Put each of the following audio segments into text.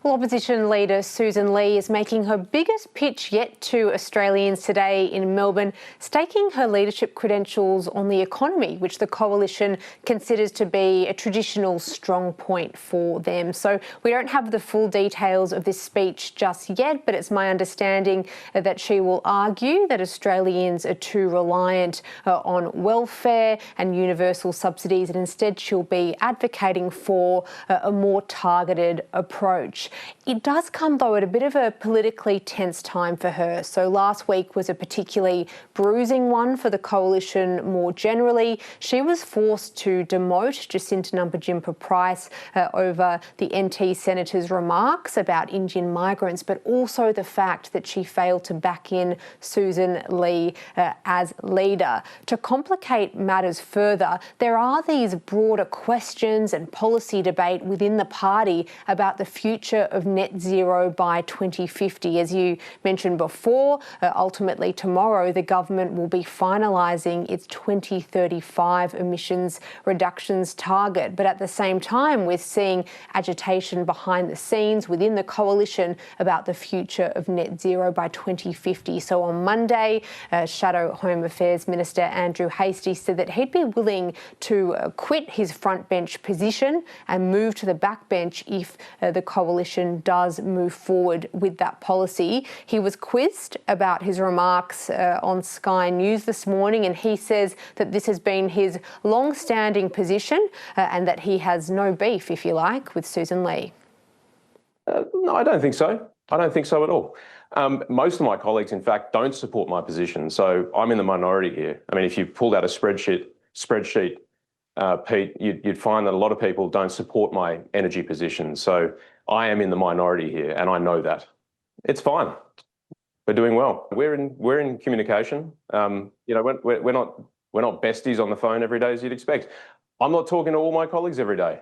Well, opposition leader Sussan Ley is making her biggest pitch yet to Australians today in Melbourne, staking her leadership credentials on the economy, which the coalition considers to be a traditional strong point for them. So we don't have the full details of this speech just yet, but it's my understanding that she will argue that Australians are too reliant on welfare and universal subsidies, and instead she'll be advocating for a more targeted approach. It does come, though, at a bit of a politically tense time for her. So last week was a particularly bruising one for the coalition more generally. She was forced to demote Jacinta Nampijinpa-Price over the NT Senator's remarks about Indian migrants, but also the fact that she failed to back in Sussan Ley as leader. To complicate matters further, there are these broader questions and policy debate within the party about the future of net zero by 2050. As you mentioned before, ultimately tomorrow the government will be finalising its 2035 emissions reductions target. But at the same time, we're seeing agitation behind the scenes within the coalition about the future of net zero by 2050. So on Monday, Shadow Home Affairs Minister Andrew Hastie said that he'd be willing to quit his frontbench position and move to the backbench if the coalition does move forward with that policy. He was quizzed about his remarks on Sky News this morning, and he says that this has been his long-standing position and that he has no beef, if you like, with Sussan Ley. No, I don't think so. I don't think so at all. Most of my colleagues, in fact, don't support my position, so I'm in the minority here. I mean, if you pulled out a spreadsheet, Pete, you'd find that a lot of people don't support my energy position. So I am in the minority here, and I know that. It's fine. We're doing well. We're in communication. We're not besties on the phone every day as you'd expect. I'm not talking to all my colleagues every day.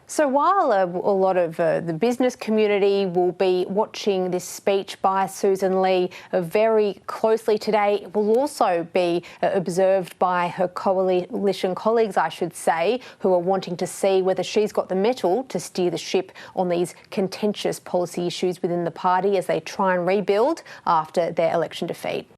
So while a lot of the business community will be watching this speech by Sussan Ley very closely today, it will also be observed by her coalition colleagues, I should say, who are wanting to see whether she's got the mettle to steer the ship on these contentious policy issues within the party as they try and rebuild after their election defeat.